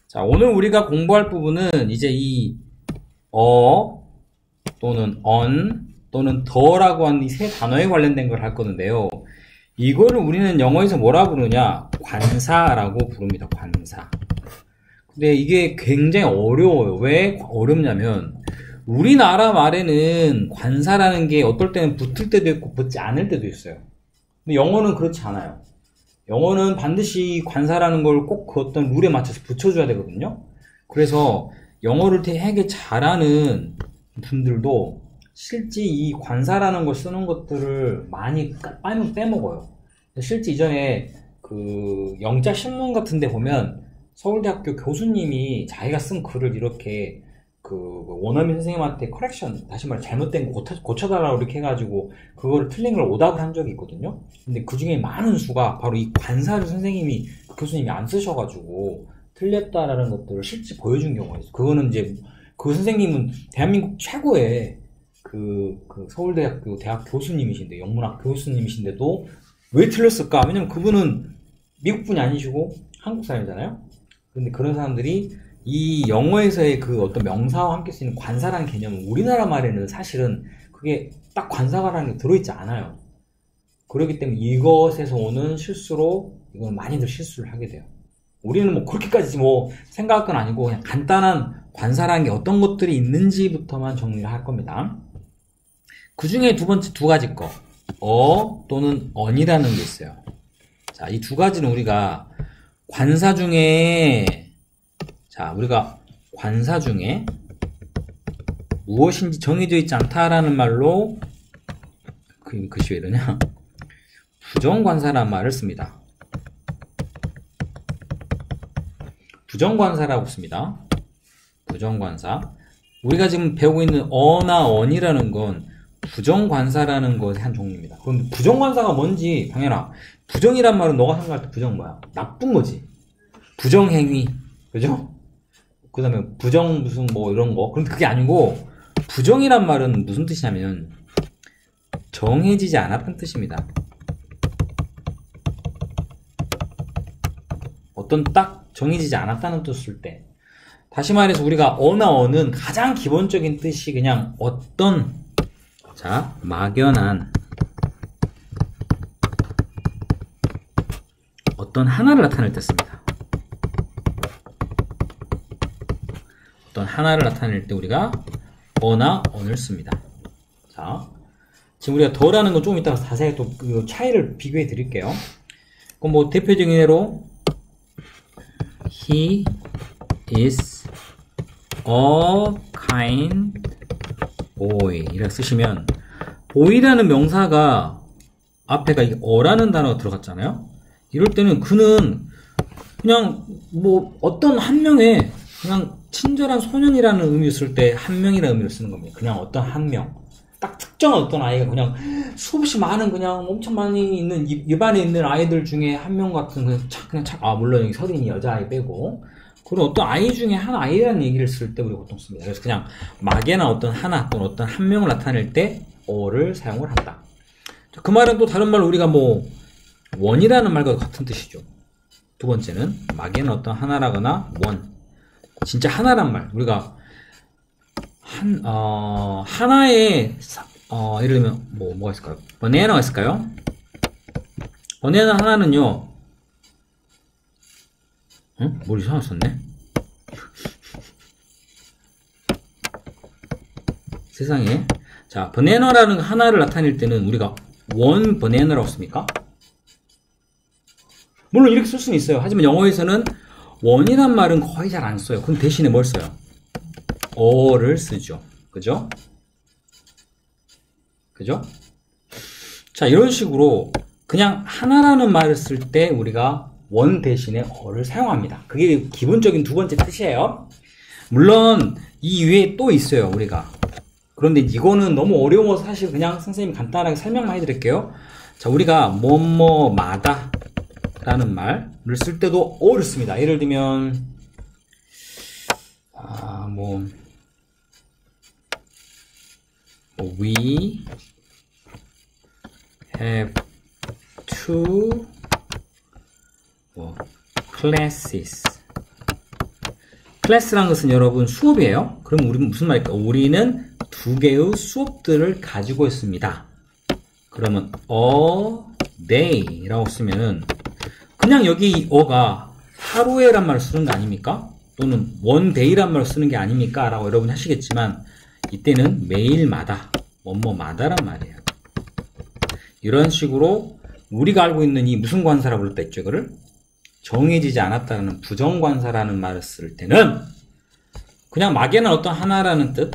자, 오늘 우리가 공부할 부분은 이제 이 또는 또는 더라고 하는 이 세 단어에 관련된 걸 할 건데요. 이거를 우리는 영어에서 뭐라 부르냐? 관사라고 부릅니다. 관사. 근데 이게 굉장히 어려워요. 왜 어렵냐면 우리나라 말에는 관사라는 게 어떨 때는 붙을 때도 있고 붙지 않을 때도 있어요. 근데 영어는 그렇지 않아요. 영어는 반드시 관사라는 걸 꼭 그 어떤 룰에 맞춰서 붙여줘야 되거든요. 그래서 영어를 되게 잘하는 분들도 실제 이 관사라는 걸 쓰는 것들을 많이 빼먹어요. 실제 이전에 그 영자 신문 같은 데 보면 서울대학교 교수님이 자기가 쓴 글을 이렇게 그 원어민 선생님한테 커렉션, 다시 말해 잘못된 거 고쳐달라고 이렇게 해가지고 그거를 틀린 걸 오답을 한 적이 있거든요. 근데 그 중에 많은 수가 바로 이 관사를 선생님이, 그 교수님이 안 쓰셔가지고 틀렸다라는 것들을 실제 보여준 경우가 있어요. 그거는 이제 그 선생님은 대한민국 최고의 그 서울대학교 대학 교수님이신데, 영문학 교수님이신데도 왜 틀렸을까? 왜냐면 그분은 미국 분이 아니시고 한국 사람이잖아요. 근데 그런 사람들이 이 영어에서의 그 어떤 명사와 함께 쓰이는 관사라는 개념은 우리나라 말에는 사실은 그게 딱 관사가라는 게 들어있지 않아요. 그렇기 때문에 이것에서 오는 실수로 이건 많이들 실수를 하게 돼요. 우리는 뭐 그렇게까지 뭐 생각할 건 아니고 그냥 간단한 관사라는 게 어떤 것들이 있는지부터만 정리를 할 겁니다. 그 중에 두 가지 거, 또는 언이라는 게 있어요. 자, 이 두 가지는 우리가 관사 중에 무엇인지 정해져 있지 않다라는 말로, 글씨 왜 이러냐? 부정관사라는 말을 씁니다. 부정관사라고 씁니다. 부정관사. 우리가 지금 배우고 있는 어나 언이라는 건 부정관사라는 것의 한 종류입니다. 그럼 부정관사가 뭔지, 당연하. 부정이란 말은 너가 생각할 때 부정 뭐야? 나쁜 거지. 부정행위. 그죠? 그 다음에 부정 무슨 뭐 이런 거. 그런데 그게 아니고, 부정이란 말은 무슨 뜻이냐면 정해지지 않았다는 뜻입니다. 어떤 딱 정해지지 않았다는 뜻을 때, 다시 말해서 우리가 어나 어는 가장 기본적인 뜻이 그냥 어떤, 막연한 어떤 하나를 나타낼 때 씁니다. 어떤 하나를 나타낼 때 우리가 어나 언을 씁니다. 자, 지금 우리가 더라는 건 좀 이따가 자세히 또 그 차이를 비교해 드릴게요. 그럼 뭐 대표적인 예로 He is a kind boy 이렇게 쓰시면, boy라는 명사가 앞에가 이 어라는 단어가 들어갔잖아요. 이럴 때는 그는 그냥 뭐 어떤 한 명의 그냥 친절한 소년이라는 의미를 쓸 때 한 명이라는 의미를 쓰는 겁니다. 그냥 어떤 한 명, 딱 특정한 어떤 아이가 그냥 수없이 많은 그냥 엄청 많이 있는 입안에 있는 아이들 중에 한 명 같은 물론 여기 서린이 여자아이 빼고 그런 어떤 아이 중에 한 아이라는 얘기를 쓸 때 우리가 보통 씁니다. 그래서 그냥 막연한 어떤 하나 또는 어떤 한 명을 나타낼 때 어를 사용을 한다. 그 말은 또 다른 말로 우리가 뭐 원이라는 말과 같은 뜻이죠. 두 번째는 막연한 어떤 하나라거나 원, 진짜 하나란 말. 우리가 하나의 예를 들면 뭐가 있을까요? 버네나가 있을까요? 버네나 하나는요. 뭘 이상하게 썼네? 세상에. 자, 버네나라는 하나를 나타낼 때는 우리가 원 버네나라고 씁니까? 물론 이렇게 쓸 수는 있어요. 하지만 영어에서는 원이란 말은 거의 잘 안 써요. 그럼 대신에 뭘 써요? 어를 쓰죠. 그죠? 그죠? 자, 이런 식으로 그냥 하나라는 말을 쓸 때 우리가 원 대신에 어를 사용합니다. 그게 기본적인 두 번째 뜻이에요. 물론 이 위에 또 있어요, 우리가. 그런데 이거는 너무 어려워서 사실 그냥 선생님이 간단하게 설명만 해드릴게요. 자, 우리가 뭐뭐마다 라는 말을 쓸 때도 어를 씁니다. 예를 들면 we have two classes. 클래스란 것은 여러분 수업이에요. 그럼 우리는 무슨 말일까? 우리는 두 개의 수업들을 가지고 있습니다. 그러면 a day라고 쓰면은 그냥 여기 어가 하루에란 말을 쓰는 거 아닙니까? 또는 one day란 말을 쓰는 게 아닙니까? 라고 여러분이 하시겠지만 이때는 매일마다 뭐뭐마다란 말이에요. 이런 식으로 우리가 알고 있는 이 무슨 관사라고 불렀다 했죠? 이거를 정해지지 않았다는 부정관사라는 말을 쓸 때는 그냥 막연한 어떤 하나라는 뜻,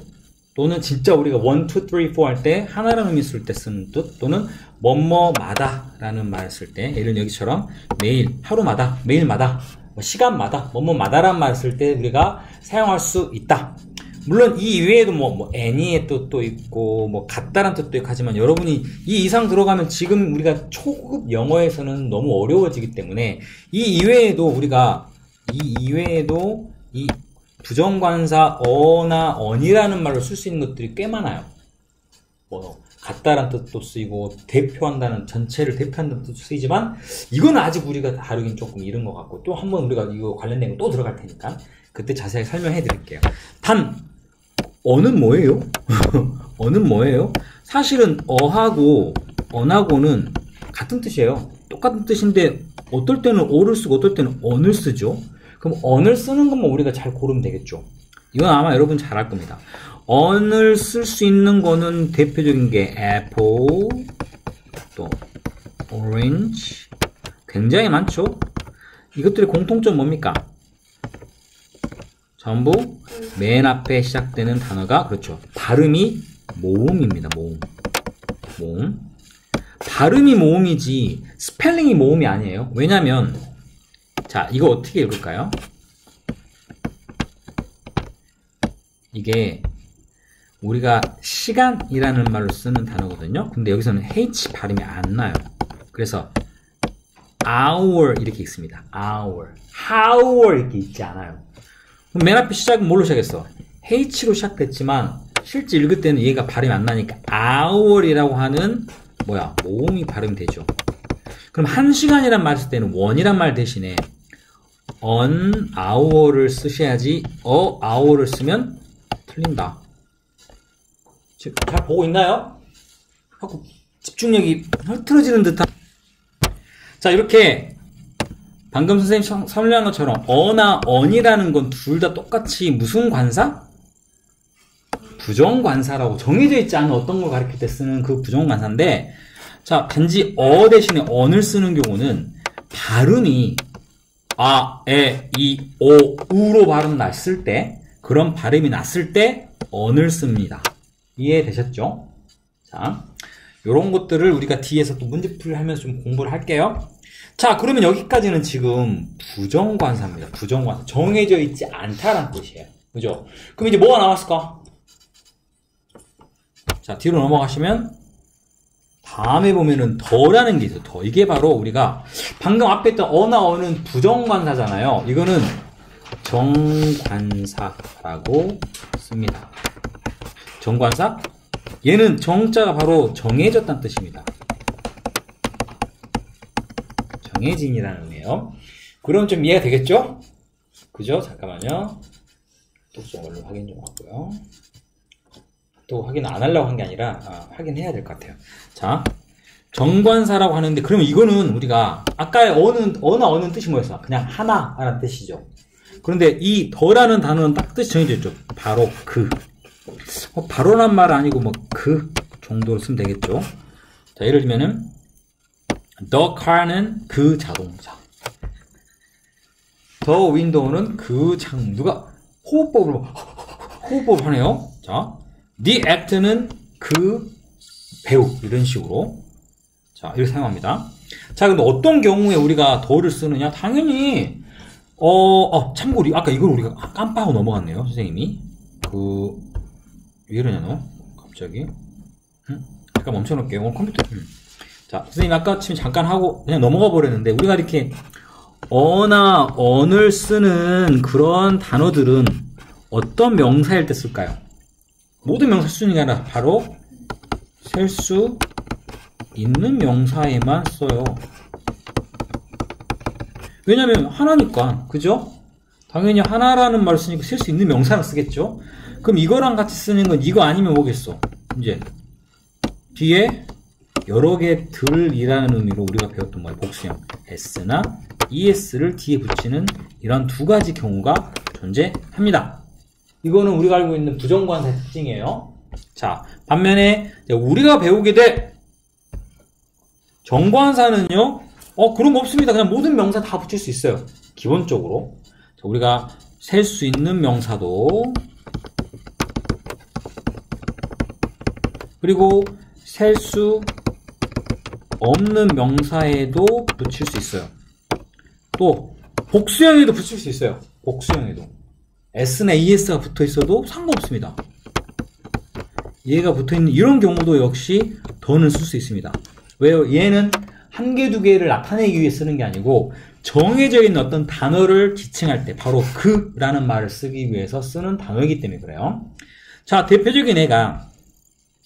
또는 진짜 우리가 1, 2, 3, 4 할 때 하나라는 의미 쓸 때 쓰는 뜻, 또는 뭐뭐마다 라는 말을 쓸 때, 예를 들면 여기처럼 매일, 하루마다, 매일마다, 시간마다, 뭐뭐마다라는 말을 쓸 때 우리가 사용할 수 있다. 물론 이 이외에도 뭐 any의 뜻도 있고 뭐 같다란 뜻도 있고 하지만 여러분이 이 이상 들어가면 지금 우리가 초급 영어에서는 너무 어려워지기 때문에 이 이외에도 이 부정관사 어나 언이라는 말로 쓸 수 있는 것들이 꽤 많아요. 뭐 같다란 뜻도 쓰이고 대표한다는, 전체를 대표한다는 뜻도 쓰이지만 이건 아직 우리가 다루긴 조금 이른 것 같고, 또 한번 우리가 이거 관련된 거 또 들어갈 테니까 그때 자세하게 설명해 드릴게요. 단 어는 뭐예요? 어는 뭐예요? 사실은 어하고 언하고는 같은 뜻이에요. 똑같은 뜻인데 어떨 때는 어를 쓰고 어떨 때는 언을 쓰죠. 그럼 언을 쓰는 것만 우리가 잘 고르면 되겠죠. 이건 아마 여러분 잘 알 겁니다. 언을 쓸 수 있는 거는 대표적인 게 apple, 또 orange, 굉장히 많죠. 이것들의 공통점 뭡니까? 전부 맨 앞에 시작되는 단어가, 그렇죠, 발음이 모음입니다. 모음. 발음이 모음이지 스펠링이 모음이 아니에요. 왜냐면 자, 이거 어떻게 읽을까요? 이게 우리가 시간이라는 말로 쓰는 단어거든요. 근데 여기서는 H 발음이 안 나요. 그래서 hour 이렇게 읽습니다. hour 이렇게 읽지 않아요. 맨 앞에 시작은 뭘로 시작했어? H로 시작됐지만 실제 읽을 때는 얘가 발음이 안 나니까 hour이라고 하는 모음이 발음이 되죠. 그럼 1시간이란 말 쓸 때는 원이란 말 대신에 an hour를 쓰셔야지 a hour를 쓰면 틀린다. 지금 잘 보고 있나요? 자꾸 집중력이 흐트러지는 듯한. 자, 이렇게 방금 선생님 설명한 것처럼 어나 언이라는 건 둘 다 똑같이 무슨 관사? 부정관사라고 정해져 있지 않은 어떤 걸 가리킬 때 쓰는 그 부정관사인데, 자, 단지 어 대신에 언을 쓰는 경우는 발음이 아, 에, 이, 오, 우로 발음 났을 때, 그런 발음이 났을 때 언을 씁니다. 이해되셨죠? 자, 요런 것들을 우리가 뒤에서 또 문제풀이 하면서 좀 공부를 할게요. 자, 그러면 여기까지는 지금 부정관사입니다. 부정관사. 정해져 있지 않다라는 뜻이에요. 그죠? 그럼 이제 뭐가 나왔을까? 자, 뒤로 넘어가시면 다음에 보면은 더라는 게 있어요. 더. 이게 바로 우리가 방금 앞에 했던 어나 어는 부정관사잖아요. 이거는 정관사라고 씁니다. 정관사? 얘는 정자가 바로 정해졌다는 뜻입니다. 정해진이라는 의미예요. 그럼 좀 이해가 되겠죠? 그죠? 잠깐만요. 독성 얼른 확인 좀 하고요. 또 확인 안 하려고 한 게 아니라 확인해야 될 것 같아요. 자, 정관사라고 하는데, 그러면 이거는 우리가 아까의 어는 뜻이 뭐였어? 그냥 하나라는 뜻이죠. 그런데 이 더라는 단어는 딱 뜻이 정해져 있죠. 바로 그. 바로란 말 아니고 그 정도로 쓰면 되겠죠. 자, 예를 들면은 the car는 그 자동차, the window는 그 창문. 누가 호흡법을 하네요. 자, the act는 그 배우. 이런 식으로 자, 이렇게 사용합니다. 자, 근데 어떤 경우에 우리가 더를 쓰느냐? 당연히 참고로 아까 이걸 우리가 깜빡하고 넘어갔네요. 선생님이 왜 이러냐 너? 갑자기 잠깐 멈춰놓을게요. 오늘 컴퓨터 자, 선생님 아까 지금 잠깐 하고 그냥 넘어가 버렸는데, 우리가 이렇게 어나 언을 쓰는 그런 단어들은 어떤 명사일 때 쓸까요? 모든 명사 수준이 아니라 바로 셀 수 있는 명사에만 써요. 왜냐면 하나니까. 그죠? 당연히 하나라는 말을 쓰니까 쓸 수 있는 명사를 쓰겠죠. 그럼 이거랑 같이 쓰는 건 이거 아니면 뭐겠어? 이제 뒤에 여러 개들이라는 의미로 우리가 배웠던 거예요. 복수형 s나 es를 뒤에 붙이는 이런 두 가지 경우가 존재합니다. 이거는 우리가 알고 있는 부정관사의 특징이에요. 자, 반면에 우리가 배우게 될 정관사는요, 그런 거 없습니다. 그냥 모든 명사 다 붙일 수 있어요. 기본적으로. 자, 우리가 셀 수 있는 명사도, 그리고 셀 수 없는 명사에도 붙일 수 있어요. 또, 복수형에도 붙일 수 있어요. 복수형에도. s나 es가 붙어 있어도 상관없습니다. 얘가 붙어 있는 이런 경우도 역시 더는 쓸 수 있습니다. 왜요? 얘는 한 개, 두 개를 나타내기 위해 쓰는 게 아니고 정해져 있는 어떤 단어를 지칭할 때 바로 그라는 말을 쓰기 위해서 쓰는 단어이기 때문에 그래요. 자, 대표적인 애가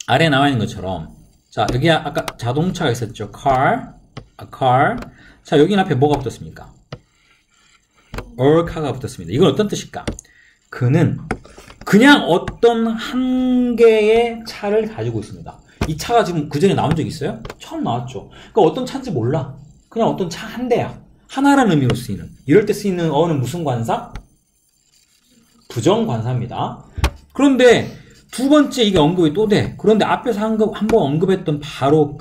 아래에 나와 있는 것처럼, 자, 여기 아까 자동차가 있었죠. car. 자, 여기 앞에 뭐가 붙었습니까? or카가 붙었습니다. 이건 어떤 뜻일까? 그는 그냥 어떤 한 개의 차를 가지고 있습니다. 이 차가 지금 그 전에 나온 적 있어요? 처음 나왔죠. 그러니까 어떤 차인지 몰라. 그냥 어떤 차 한 대야. 하나라는 의미로 쓰이는. 이럴 때 쓰이는 어는 무슨 관사? 부정관사입니다. 그런데 두 번째 이게 언급이 또 돼. 그런데 앞에서 한번 언급했던 바로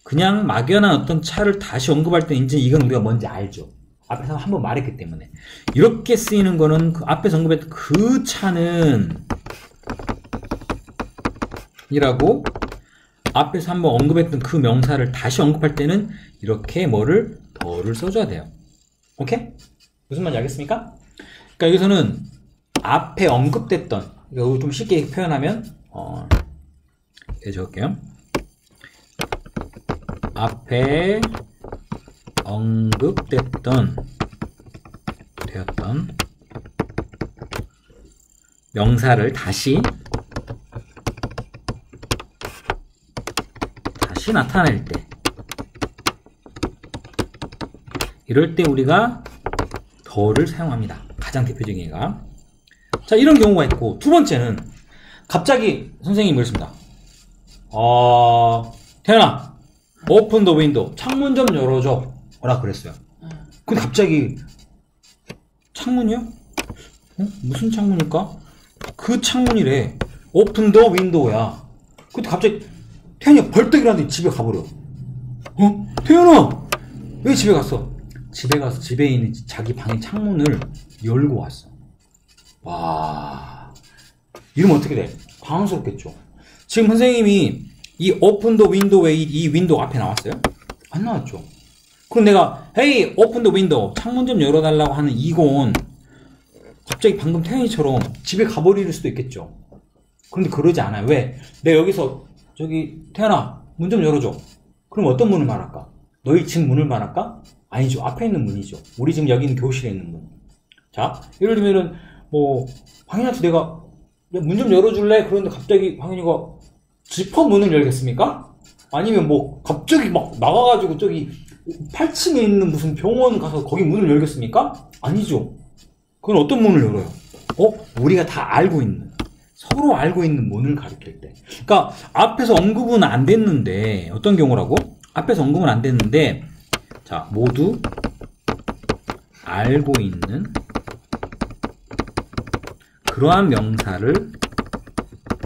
그냥 막연한 어떤 차를 다시 언급할 때 이제 이건 우리가 뭔지 알죠. 앞에서 한번 말했기 때문에. 이렇게 쓰이는 거는 그 앞에서 언급했던 그 차는 이라고 앞에서 한번 언급했던 그 명사를 다시 언급할 때는 이렇게 뭐를 더를 써줘야 돼요. 오케이? 무슨 말인지 알겠습니까? 그러니까 여기서는 앞에 언급됐던, 이거 좀 쉽게 표현하면 이렇게 적을게요. 앞에 언급됐던 되었던 명사를 다시 나타낼 때, 이럴 때 우리가 더를 사용합니다. 가장 대표적인 얘가. 자, 이런 경우가 있고, 두 번째는 갑자기 선생님이 그랬습니다. 태연아, open the window. 창문 좀 열어줘. 라고 그랬어요. 근데 갑자기 창문이요? 무슨 창문일까? 그 창문이래. open the window야. 근데 갑자기 태연이가 벌떡 일어났는데 집에 가버려. 태연아! 왜 집에 갔어? 집에 가서 집에 있는 자기 방의 창문을 열고 왔어. 와, 이러면 어떻게 돼? 당황스럽겠죠. 지금 선생님이 이 open the window에 이 윈도우 앞에 나왔어요? 안 나왔죠. 그럼 내가 hey, open the window, 창문 좀 열어달라고 하는 이건 갑자기 방금 태연이처럼 집에 가버릴 수도 있겠죠. 그런데 그러지 않아요. 왜? 내가 여기서 저기 태연아, 문 좀 열어줘. 그럼 어떤 문을 말할까? 너희 집 문을 말할까? 아니죠. 앞에 있는 문이죠. 우리 지금 여기 있는 교실에 있는 문. 자, 예를 들면은 황현이한테 내가 문 좀 열어줄래? 그런데 갑자기 황현이가 지퍼 문을 열겠습니까? 아니면 갑자기 막 나가가지고 저기 8층에 있는 무슨 병원 가서 거기 문을 열겠습니까? 아니죠. 그건 어떤 문을 열어요? 우리가 다 알고 있는, 서로 알고 있는 문을 가리킬 때. 그러니까 앞에서 언급은 안 됐는데, 어떤 경우라고? 앞에서 언급은 안 됐는데, 자, 모두 알고 있는 그러한 명사를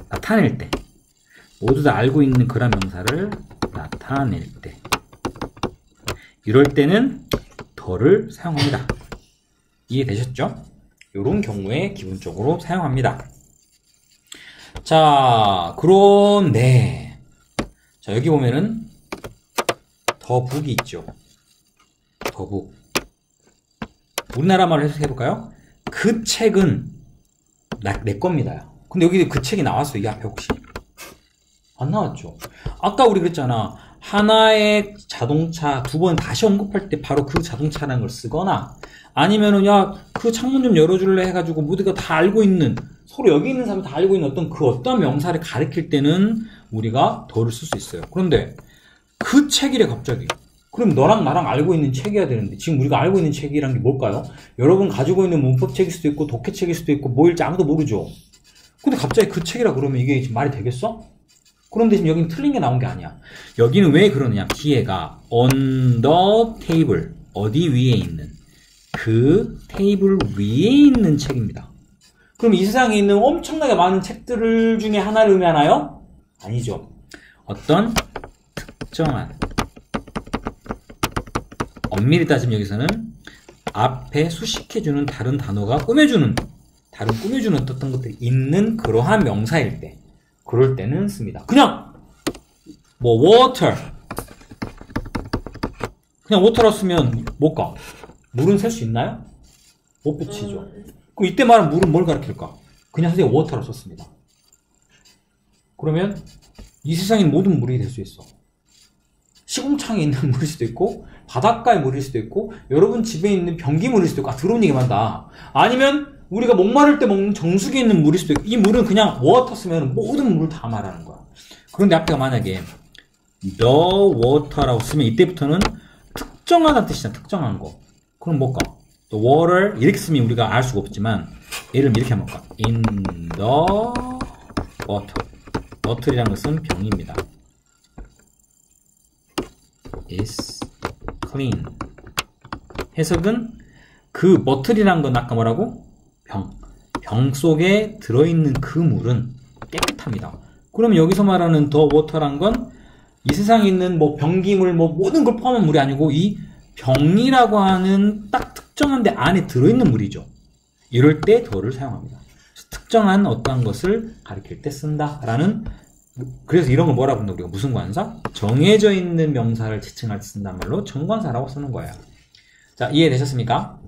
나타낼 때, 모두 다 알고 있는 그러한 명사를 나타낼 때, 이럴 때는 더를 사용합니다. 이해되셨죠? 이런 경우에 기본적으로 사용합니다. 자, 그런데 자, 여기 보면은 더북이 있죠. 더북. 우리나라 말로 해석해볼까요? 그 책은 내 겁니다. 근데 여기 그 책이 나왔어요. 이 앞에 혹시? 안 나왔죠. 아까 우리 그랬잖아. 하나의 자동차 두 번 다시 언급할 때 바로 그 자동차라는 걸 쓰거나, 아니면은 야, 그 창문 좀 열어줄래 해가지고 모두가 다 알고 있는, 서로 여기 있는 사람이 다 알고 있는 어떤 명사를 가리킬 때는 우리가 더를 쓸 수 있어요. 그런데 그 책이래 갑자기. 그럼 너랑 나랑 알고 있는 책이어야 되는데 지금 우리가 알고 있는 책이란 게 뭘까요? 여러분 가지고 있는 문법책일 수도 있고 독해책일 수도 있고 뭐일지 아무도 모르죠. 근데 갑자기 그 책이라 그러면 이게 지금 말이 되겠어? 그런데 지금 여기는 틀린 게 나온 게 아니야. 여기는 왜 그러느냐. 뒤에가 on the table, 어디 위에 있는, 그 테이블 위에 있는 책입니다. 그럼 이 세상에 있는 엄청나게 많은 책들 중에 하나를 의미하나요? 아니죠. 어떤 특정한, 엄밀히 따지면 여기서는 앞에 수식해주는 다른 단어가 꾸며주는 어떤 것들이 있는 그러한 명사일 때, 그럴 때는 씁니다. 그냥 뭐 water, 그냥 water로 쓰면 뭘까? 물은 셀 수 있나요? 못 붙이죠. 그럼 이때 말하는 물은 뭘 가리킬까? 그냥 선생님 water로 썼습니다. 그러면 이 세상에 모든 물이 될 수 있어. 시궁창에 있는 물일 수도 있고 바닷가의 물일 수도 있고 여러분 집에 있는 변기물일 수도 있고. 아, 더러운 얘기만 한다. 아니면 우리가 목마를 때 먹는 정수기에 있는 물일 수도 있고. 이 물은 그냥 water 쓰면 모든 물을 다 말하는 거야. 그런데 앞에가 만약에 the water라고 쓰면 이때부터는 특정하다는 뜻이잖아. 특정한 거. 그럼 뭘까? the water 이렇게 쓰면 우리가 알 수가 없지만 예를 들면 이렇게 하면 뭘까? in the water. water이라는 것은 병입니다. is clean. 해석은 그 버틀이란 건 아까 뭐라고? 병 속에 들어있는 그 물은 깨끗합니다. 그러면 여기서 말하는 더 워터란 건 이 세상에 있는 뭐 변기물 뭐 모든 걸 포함한 물이 아니고 이 병이라고 하는 딱 특정한 데 안에 들어있는 물이죠. 이럴 때 더를 사용합니다. 특정한 어떠한 것을 가리킬 때 쓴다라는. 그래서 이런 걸 뭐라 부른다? 우리가 무슨 관사? 정해져 있는 명사를 지칭할 때 쓴단 말로 정관사라고 쓰는 거예요. 자, 이해되셨습니까?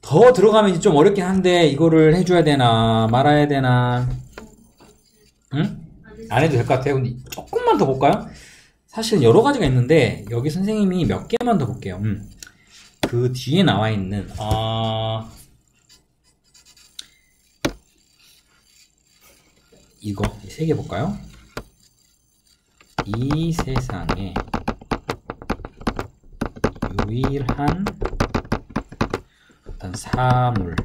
더 들어가면 이제 좀 어렵긴 한데 이거를 해줘야 되나 말아야 되나? 응? 안 해도 될 것 같아요. 근데 조금만 더 볼까요? 사실 여러 가지가 있는데 여기 선생님이 몇 개만 더 볼게요. 그 뒤에 나와 있는 이거 세 개 볼까요? 이 세상에 유일한 어떤 사물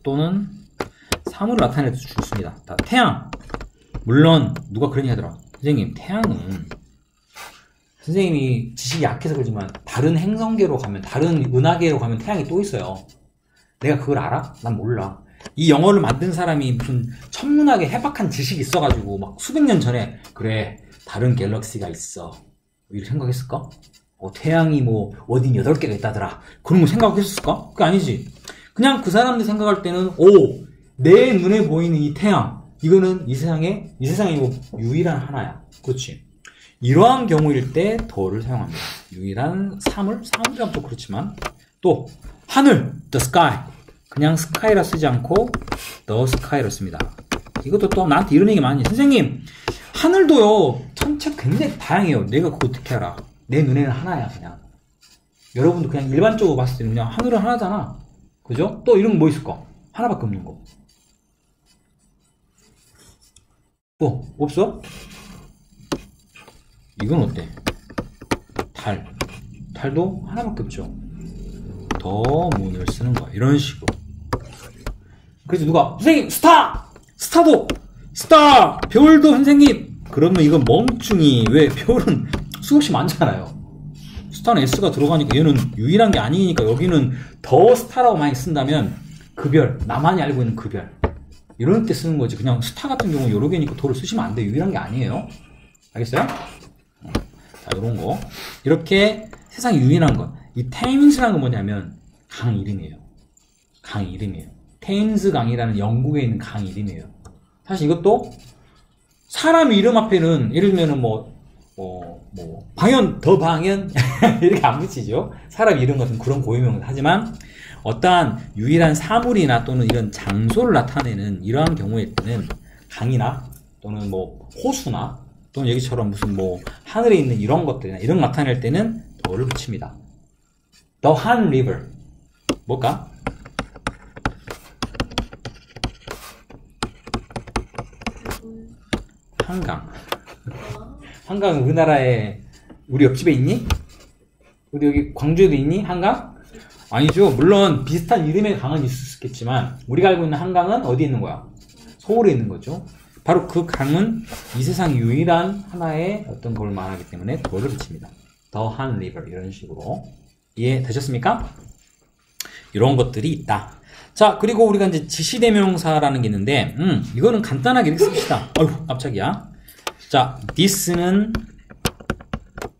또는 사물을 나타낼 때 좋습니다. 태양. 물론 누가 그런 얘기 하더라. 선생님, 태양은 선생님이 지식이 약해서 그러지만 다른 행성계로 가면, 다른 은하계로 가면 태양이 또 있어요. 내가 그걸 알아? 난 몰라. 이 영어를 만든 사람이 무슨 천문학에 해박한 지식이 있어가지고 막 수백 년 전에 그래 다른 갤럭시가 있어 이렇게 생각했을까? 태양이 뭐 어딘 8개가 있다더라 그런 거 생각했을까? 그게 아니지. 그냥 그 사람들 생각할 때는 내 눈에 보이는 이 태양 이거는 이 세상에 뭐 유일한 하나야. 그렇지. 이러한 경우일 때 더를 사용합니다. 유일한 사물이라면 또 그렇지만 또 하늘 the sky 그냥 sky라 쓰지 않고 the sky로 씁니다. 이것도 또 나한테 이런 얘기 많이 해. 선생님 하늘도요 천체 굉장히 다양해요. 내가 그거 어떻게 알아? 내 눈에는 하나야. 그냥 여러분도 그냥 일반적으로 봤을 때는 그냥 하늘은 하나잖아. 그죠? 또 이런 거 뭐 있을까? 하나밖에 없는 거 뭐 없어? 이건 어때? 달도 하나밖에 없죠. 더 문을 쓰는 거야. 이런 식으로. 그래서 누가 선생님 스타 별도 선생님 그러면 이건 멍충이. 왜? 별은 수없이 많잖아요. 스타는 S가 들어가니까 얘는 유일한 게 아니니까 여기는 더 스타라고 많이 쓴다면 그 별, 나만이 알고 있는 그 별 이런 때 쓰는 거지. 그냥 스타 같은 경우 여러 개니까 더를 쓰시면 안 돼. 유일한 게 아니에요. 알겠어요? 자, 요런 거. 이렇게 세상 유일한 것. 이 테임스라는 건 뭐냐면 강 이름이에요. 테임스 강이라는 영국에 있는 강 이름이에요. 사실 이것도 사람 이름 앞에는 예를 들면은 방연 이렇게 안 붙이죠. 사람 이름 같은 그런 고유명을 하지만 어떠한 유일한 사물이나 또는 이런 장소를 나타내는 이러한 경우에는 강이나 또는 호수나 또는 여기처럼 무슨 하늘에 있는 이런 것들이나 이런 거 나타낼 때는 더를 붙입니다. The Han River 뭘까? 한강. 한강은 우리나라의 우리 옆집에 있니? 우리 여기 광주에도 있니? 한강? 아니죠. 물론 비슷한 이름의 강은 있을 수 있겠지만 우리가 알고 있는 한강은 어디 있는 거야? 서울에 있는 거죠. 바로 그 강은 이 세상 유일한 하나의 어떤 걸 말하기 때문에 그거를 붙입니다. The Han River 이런 식으로 이해되셨습니까? 이런 것들이 있다. 자, 그리고 우리가 이제 지시대명사라는 게 있는데 이거는 간단하게 이렇게 씁시다. 어휴, 깜짝이야. 자, this는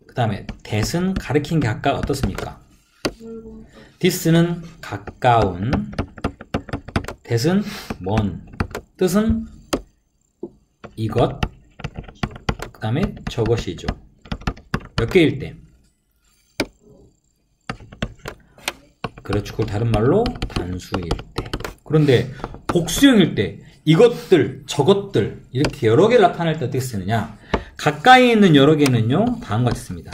그 다음에 that은 가리킨 게 아까 어떻습니까? this는 가까운, that은 먼, 뜻은 이것, 그 다음에 저것이죠. 몇 개일 때? 그렇죠. 그걸 다른 말로 단수일 때. 그런데 복수형일 때 이것들, 저것들 이렇게 여러 개를 나타낼 때 어떻게 쓰느냐? 가까이 있는 여러 개는요 다음과 같이 씁니다.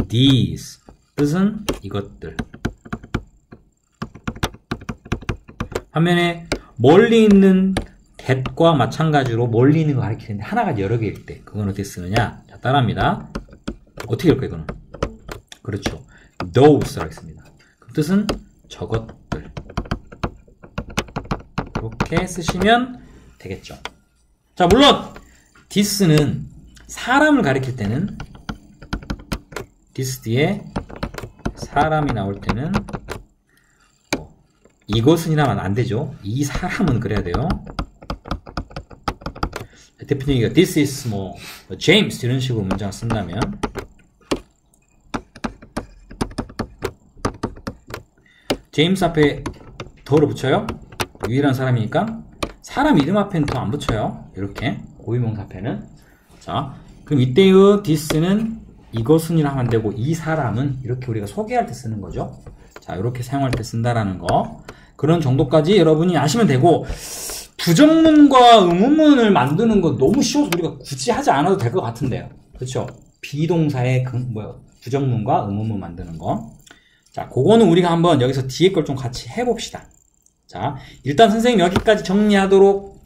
these 뜻은 이것들. 반면에 멀리 있는 that과 마찬가지로 멀리 있는 거 가리키는데 하나가 여러 개일 때 그건 어떻게 쓰느냐? 자, 따라합니다. 어떻게 할까요 이거는? 그렇죠. those라고 했습니다. 그 뜻은 저것들. 이렇게 쓰시면 되겠죠. 자, 물론 this는 사람을 가리킬 때는 this 뒤에 사람이 나올 때는 이것은 이라면 안 되죠. 이 사람은 그래야 돼요. 대표님이 this is 뭐 James 이런 식으로 문장을 쓴다면 제임스 앞에 더를 붙여요. 유일한 사람이니까 사람 이름 앞에는 더 안 붙여요. 이렇게 고유명사 앞에는. 자, 그럼 이때의 this는 이것은 이라 하면 되고 이 사람은 이렇게 우리가 소개할 때 쓰는 거죠. 자, 이렇게 사용할 때 쓴다라는 거. 그런 정도까지 여러분이 아시면 되고 부정문과 의문문을 만드는 거 너무 쉬워서 우리가 굳이 하지 않아도 될 것 같은데요. 그렇죠? 비동사의 부정문과 의문문 만드는 거. 자, 그거는 우리가 한번 여기서 뒤에 걸 좀 같이 해봅시다. 자, 일단 선생님 여기까지 정리하도록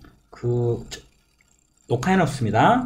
녹화해놓습니다.